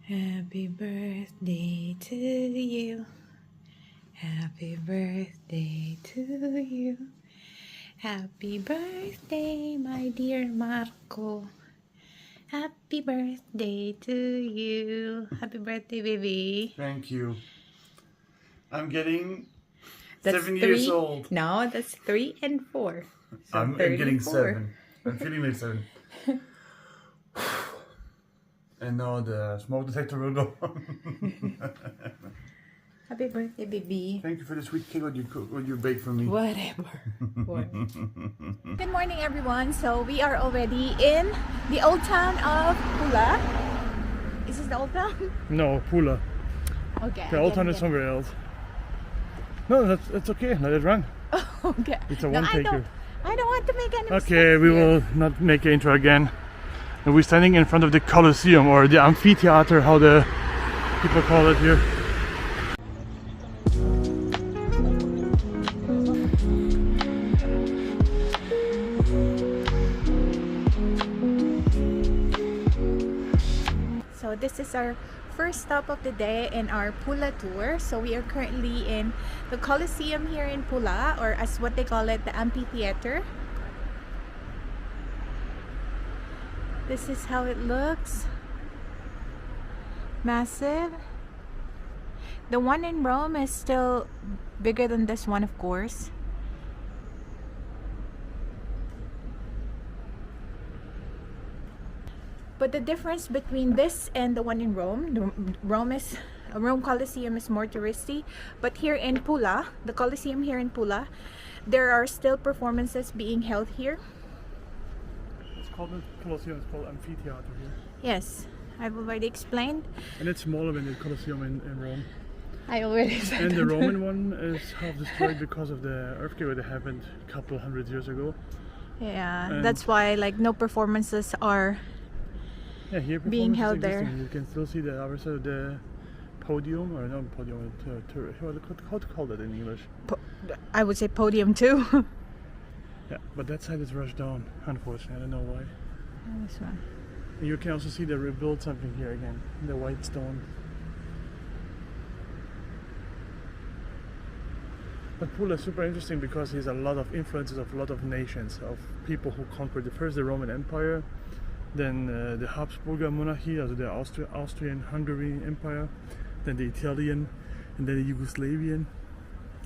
Happy birthday to you. Happy birthday to you. Happy birthday, my dear Marco. Happy birthday to you. Happy birthday, baby. Thank you. I'm getting That's 7 three. years old. No, that's 3 and 4. So I'm getting 34. 7. I'm feeling like 7. And now the smoke detector will go on. Happy birthday, baby. Thank you for the sweet cake what you baked for me. Whatever. Good morning, everyone. So we are already in the old town of Pula. Is this the old town? No, Pula. Okay. The old town is somewhere else. No, that's okay. Let it run. Okay. It's a one-taker. I don't want to make any mistakes Okay, we will not make an intro again. And we're standing in front of the Colosseum, or the amphitheater, how the people call it here. So this is our first stop of the day in our Pula tour. So we are currently in the Colosseum here in Pula, or as what they call it, the amphitheater. This is how it looks. Massive. The one in Rome is still bigger than this one, of course. But the difference between this and the one in Rome, Rome Colosseum is more touristy, but here in Pula, the Colosseum here in Pula, there are still performances being held here. It's called the Colosseum, it's called amphitheater here. Yes, I've already explained. And it's smaller than the Colosseum in Rome. I already said And the that. Roman one is half destroyed because of the earthquake that happened a couple hundred years ago. Yeah, And that's why like no performances are here being performance is held there. existing. You can still see the other side of the podium, or not podium, how to call that in English? I would say podium too. Yeah, but that side is rushed down, unfortunately. I don't know why. This one. And you can also see they rebuilt something here again, the white stone. But Pula is super interesting because there's a lot of influences of a lot of nations, of people who conquered the Roman Empire, then the Habsburger monarchy, also the Austrian-Hungarian Empire, then the Italian, and then the Yugoslavian.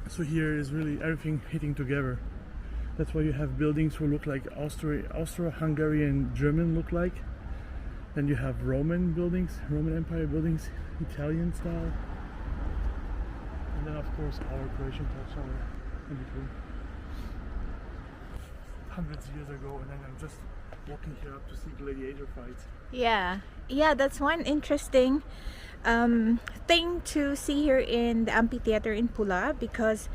So here is really everything hitting together. That's why you have buildings who look like Austro-Hungarian German look like. Then you have Roman buildings, Roman Empire buildings, Italian style. And then of course our Croatian touch somewhere in between. Hundreds of years ago, and then I'm just walking here up to see gladiator fights. Yeah, that's one interesting thing to see here in the amphitheater in Pula, because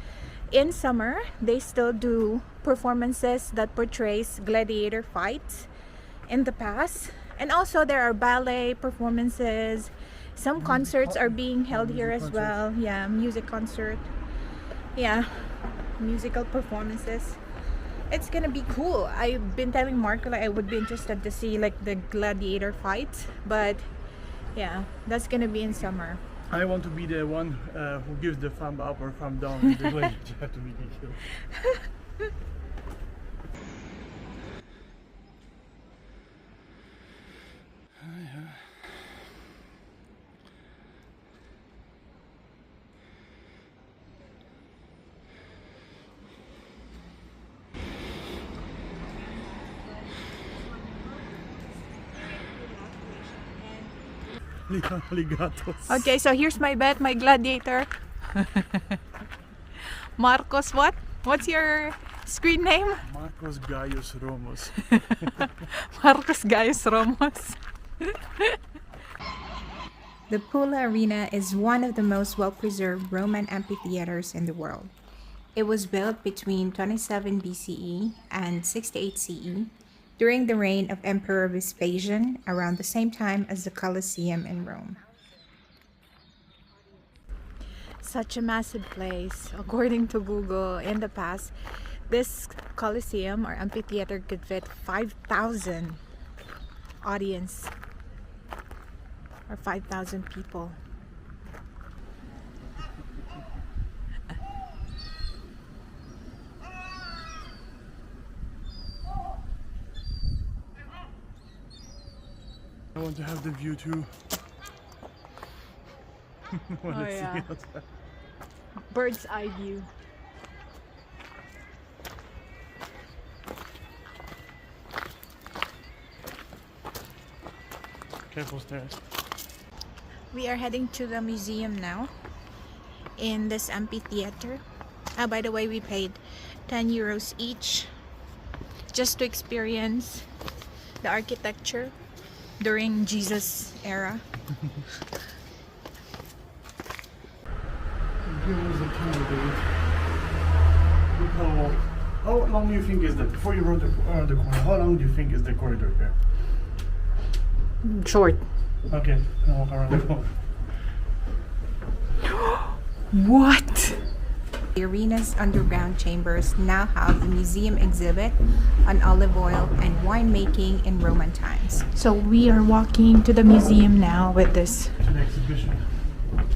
in summer they still do performances that portrays gladiator fights in the past, and also there are ballet performances. Some concerts are being held here as well. Yeah, music concert. Yeah, musical performances. It's gonna be cool. I've been telling Marco like I would be interested to see like the gladiator fights, but yeah, that's gonna be in summer. I want to be the one who gives the thumb up or thumb down. The gladiator have to be killed. Okay, so here's my bet, my gladiator. Marcos, what? What's your screen name? Marcos Gaius Romus. Marcos Gaius Ramos. The Pula Arena is one of the most well-preserved Roman amphitheaters in the world. It was built between 27 BCE and 68 CE during the reign of Emperor Vespasian, around the same time as the Colosseum in Rome. Such a massive place. According to Google, in the past, this Colosseum or amphitheater could fit 5,000 audience. or 5,000 people. I want to have the view too. Oh, yeah. Bird's eye view. Careful stairs. We are heading to the museum now in this amphitheater. By the way, we paid 10 euros each just to experience the architecture during Jesus era. How long do you think is that? Before you run the corner, how long do you think is the corridor here? Short. Okay, I'll walk around the corner. What? The arena's underground chambers now have a museum exhibit on olive oil and winemaking in Roman times. So we are walking to the museum now with this. To the exhibition.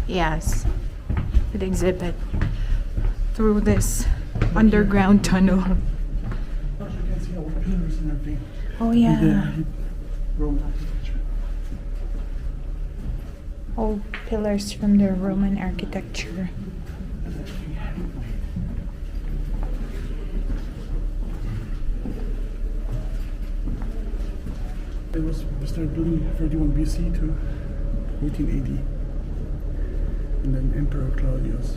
Yes, to the exhibit through this underground tunnel. Also, you can see all the pillars and everything. Oh yeah. Roman architecture. All pillars from the Roman architecture. It was started building 31 BC to 18 AD. And then Emperor Claudius.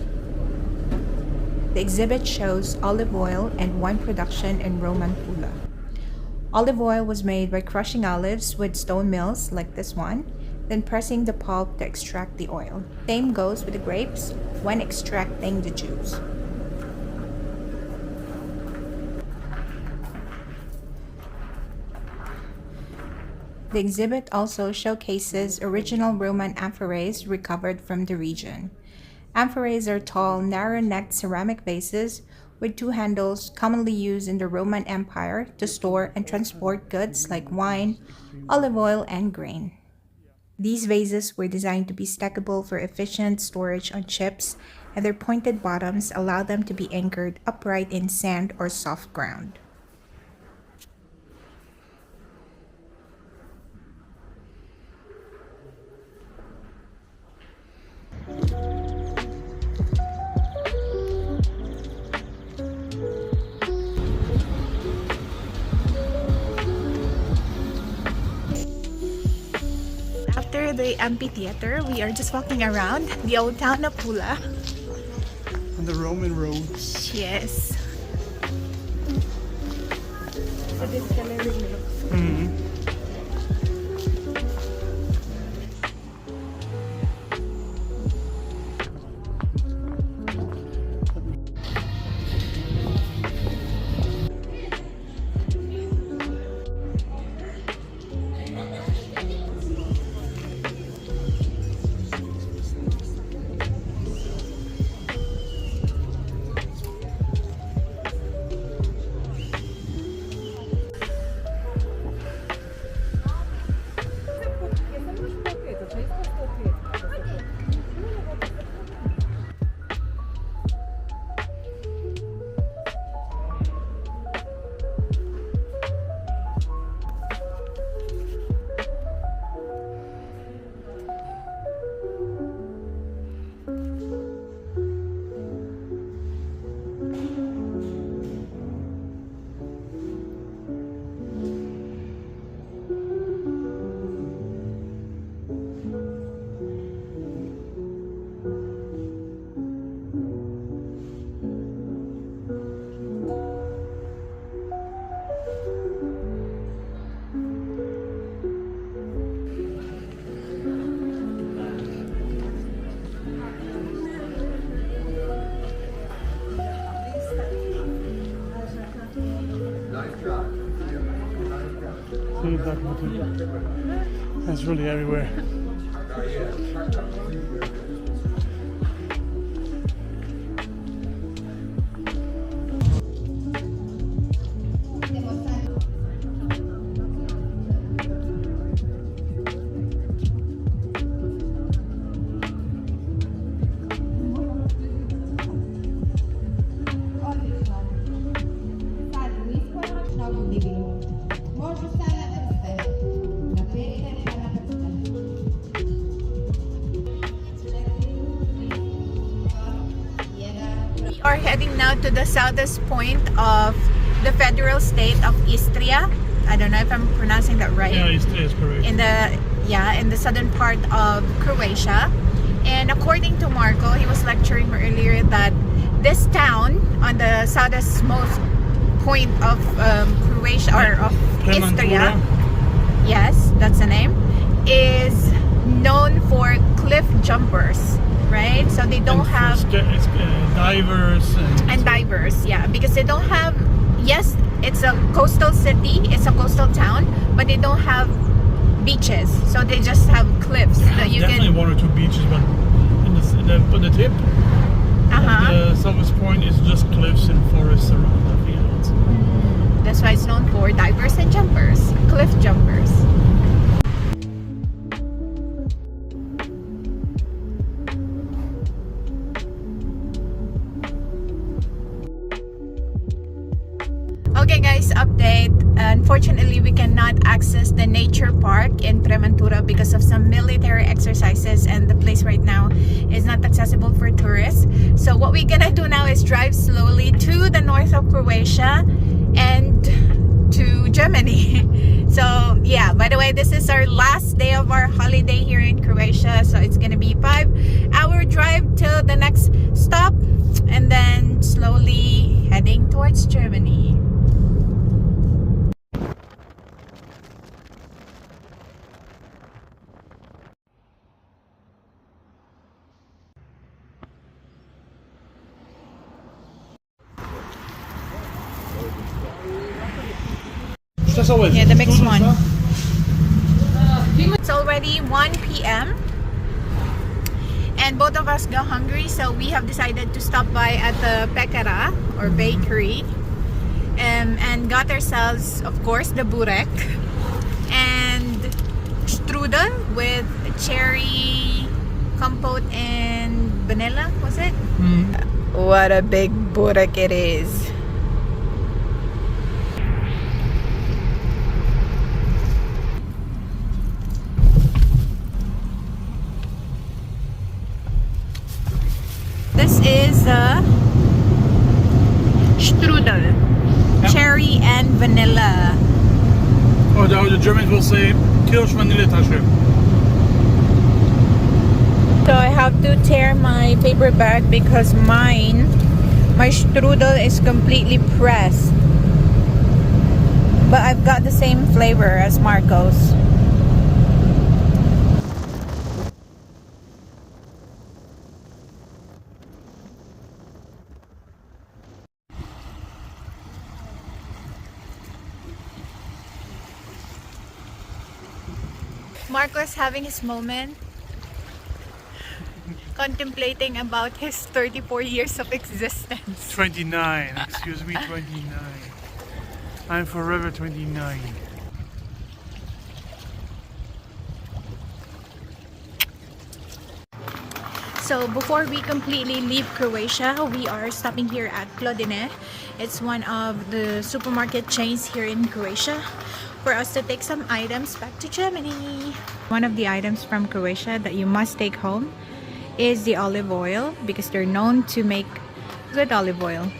The exhibit shows olive oil and wine production in Roman Pula. Olive oil was made by crushing olives with stone mills like this one, then pressing the pulp to extract the oil. Same goes with the grapes when extracting the juice. The exhibit also showcases original Roman amphorae recovered from the region. Amphorae are tall, narrow-necked ceramic vases with two handles commonly used in the Roman Empire to store and transport goods like wine, olive oil, and grain. These vases were designed to be stackable for efficient storage on ships, and their pointed bottoms allow them to be anchored upright in sand or soft ground. After the amphitheater, we are just walking around the old town of Pula. On the Roman roads. Yes. So this gallery looks That's really everywhere. are heading now to the southest point of the federal state of Istria. I don't know if I'm pronouncing that right. Yeah, it's correct. In the southern part of Croatia. And according to Marco, he was lecturing earlier that this town on the southernmost point of Croatia, or of Istria, yes, that's the name, is known for cliff jumpers, right? So they don't have divers and divers, yeah, because they don't have. Yes, it's a coastal city, it's a coastal town, but they don't have beaches, so they just have cliffs that you definitely can. one or two beaches, but the tip, the southwest point is just cliffs and forests around the fields. That's why it's known for divers and jumpers, cliff jumpers. Okay guys, update. Unfortunately, we cannot access the nature park in Premantura because of some military exercises, and the place right now is not accessible for tourists. So what we're gonna do now is drive slowly to the north of Croatia and to Germany. So yeah, by the way, this is our last day of our holiday here in Croatia, so it's gonna be 5-hour drive till the next stop, and then slowly heading towards Germany. Yeah, the mixed one. It's already 1 p.m. and both of us got hungry, so we have decided to stop by at the Pekara or bakery and got ourselves, of course, the burek and strudel with cherry compote and vanilla, was it? What a big burek it is. This is a strudel, cherry and vanilla. Or the Germans will say Kirsch-Vanilletasche. So I have to tear my paper bag because my strudel is completely pressed. But I've got the same flavor as Marco's. Marco is having his moment, contemplating about his 34 years of existence. 29, excuse me, 29. I'm forever 29. So before we completely leave Croatia, we are stopping here at Klodine. It's one of the supermarket chains here in Croatia for us to take some items back to Germany. One of the items from Croatia that you must take home is the olive oil, because they're known to make good olive oil.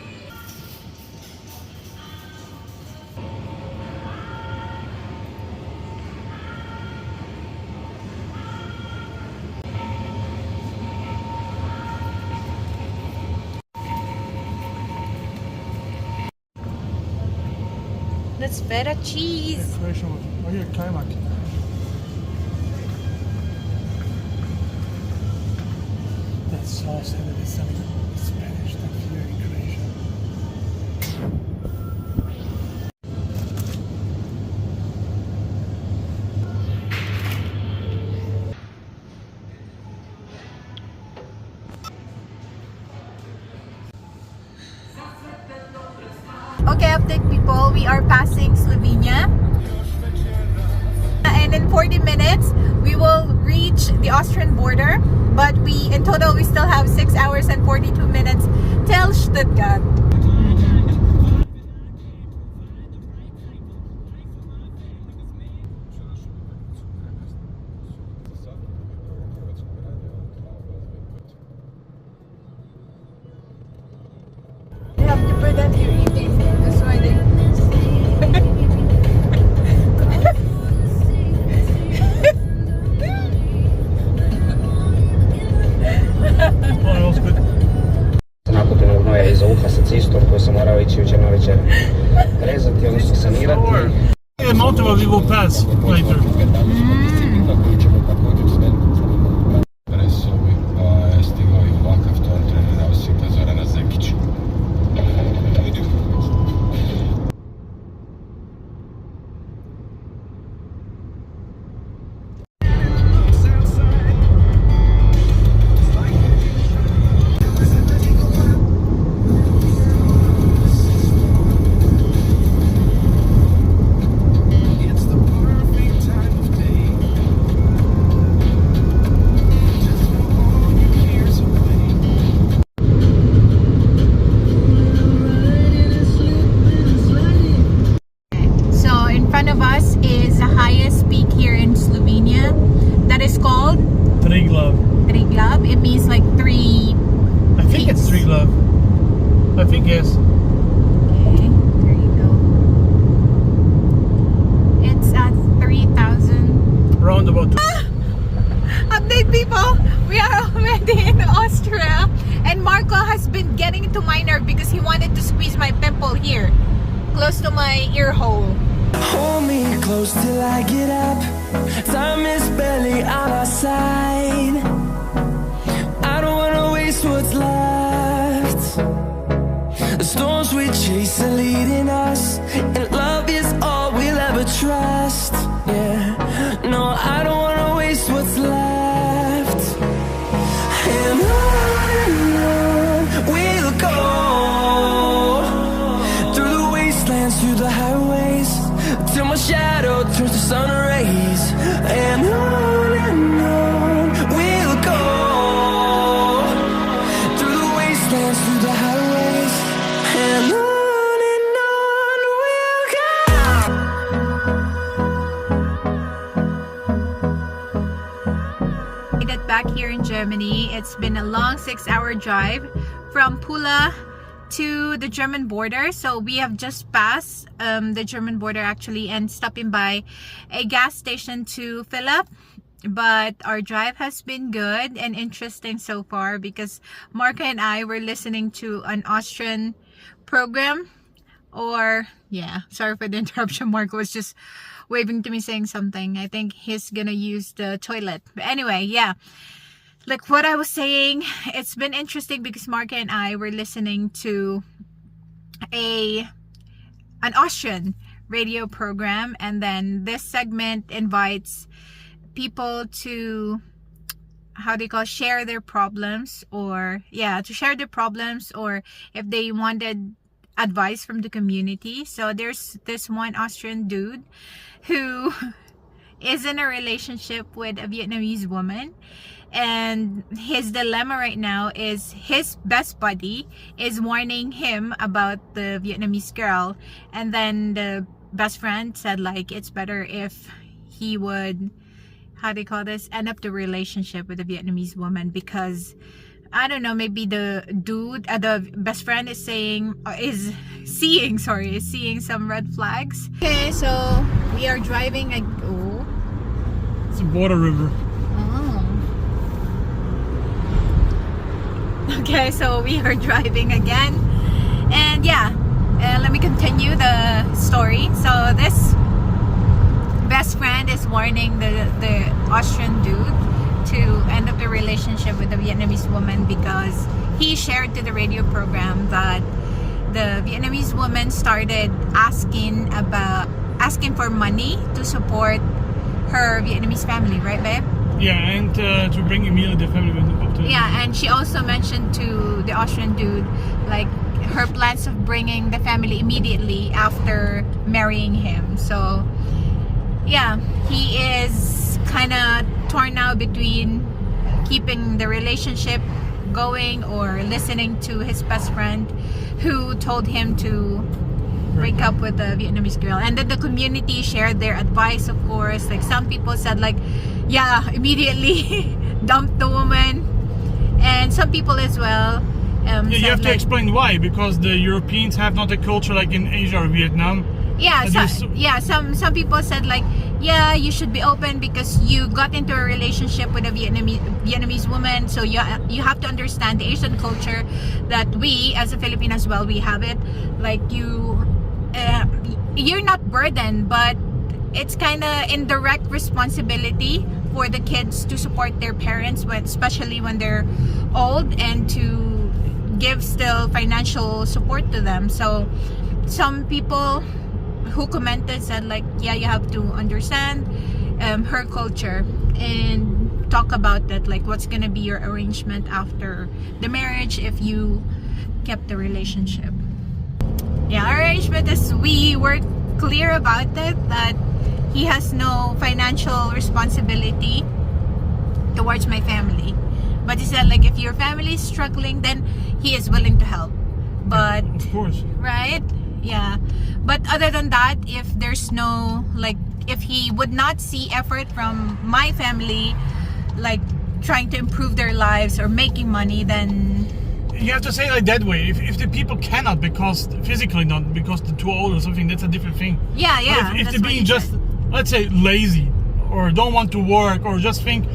That's feta cheese. Croatian. Oh yeah, kajmak. That sauce and it's something Spanish stuff here in Croatia. Okay, update people, we are passing Slovenia, and in 40 minutes we will reach the Austrian border, but in total we still have 6 hours and 42 minutes till Stuttgart. pass later. So in front of us is the highest peak here in Slovenia. That is called Triglav. Triglav. It means like three. I think it's Triglav. I think yes. Okay, there you go. It's at 3,000. Round about. Update people, we are already in Austria, and Marco has been getting into my nerve because he wanted to squeeze my pimple here, close to my ear hole. Hold me close till I get up. Time is barely on our side. I don't wanna waste what's left. The storms we chase are leading us, and love is all we'll ever trust. Yeah, no, I don't wanna waste what's left. And on we'll go, through the wastelands, through the highways, till my shadow turns to sun rays. And on we'll go, through the wastelands, through the highways, and on we'll go. Made it back here in Germany. It's been a long 6-hour drive from Pula to the German border. So we have just passed the German border actually, and stopping by a gas station to fill up. But our drive has been good and interesting so far because Marco and I were listening to an Austrian program. Or yeah, sorry for the interruption. Marco was just waving to me saying something. I think he's gonna use the toilet. But anyway, yeah, like what I was saying, it's been interesting because Marco and I were listening to an Austrian radio program, and then this segment invites people to, how do you call, share their problems, or yeah, to share their problems, or if they wanted advice from the community. So there's this one Austrian dude who is in a relationship with a Vietnamese woman, and his dilemma right now is his best buddy is warning him about the Vietnamese girl, and then the best friend said like it's better if he would, how do you call this, end up the relationship with the Vietnamese woman, because I don't know, maybe the dude, the best friend is seeing some red flags. Okay, so we are driving. Oh, It's a border river. okay, so we are driving again, and yeah, let me continue the story. So this best friend is warning the Austrian dude to end up the relationship with the Vietnamese woman because he shared to the radio program that the Vietnamese woman started asking for money to support her Vietnamese family, right, babe? Yeah, and to bring immediately the family up to. Yeah, and she also mentioned to the Austrian dude like her plans of bringing the family immediately after marrying him. So yeah, he is kind of torn now between keeping the relationship going or listening to his best friend who told him to break up with the Vietnamese girl. And then the community shared their advice, of course. Like some people said like, yeah, immediately dump the woman, and some people as well Yeah, you said, have to like, explain why, because the Europeans have not a culture like in Asia or Vietnam. yeah, some people said like, yeah, you should be open because you got into a relationship with a Vietnamese woman, so you have to understand the Asian culture that we as a Filipino as well, we have it. Like you're not burdened, but it's kind of indirect responsibility for the kids to support their parents, especially when they're old, and to give still financial support to them. So some people who commented said like, yeah, you have to understand her culture and talk about that, like what's gonna be your arrangement after the marriage if you kept the relationship. Yeah, our arrangement is, we were clear about it, that he has no financial responsibility towards my family, but he said like if your family is struggling, then he is willing to help. But Of course. right, yeah, but other than that, if there's no, like, if he would not see effort from my family, like trying to improve their lives or making money, then You have to say it like that way. If the people cannot, because physically not, because they're too old or something, that's a different thing. yeah, But yeah, if that's they're what he being just, said. let's say, lazy, or don't want to work, or just think,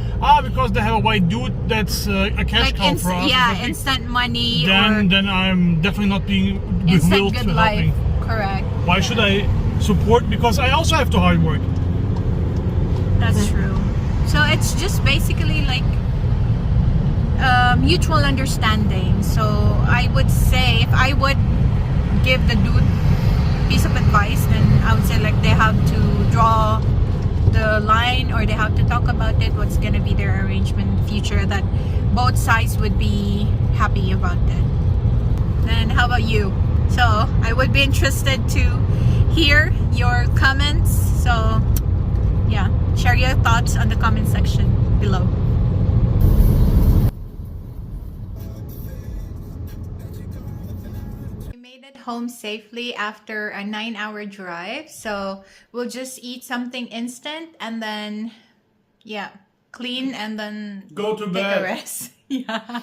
because they have a white dude that's a cash Like cow for us, or yeah, something, instant money, then I'm definitely not being instant willed good to life. helping. Correct. Why Yeah. should I support? Because I also have to hard work. That's true. So it's just basically like mutual understanding. So I would say, if I would give the dude piece of advice, then I would say like they have to draw the line, or they have to talk about it, what's gonna be their arrangement in the future, that both sides would be happy about it. Then how about you? So I would be interested to hear your comments. So yeah, share your thoughts on the comment section below. We made it home safely after a 9-hour drive, so we'll just eat something instant and then yeah, clean and then Go to take bed. a rest. Yeah.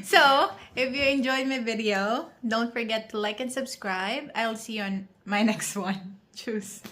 So if you enjoyed my video, don't forget to like and subscribe. I'll see you on my next one. Choose.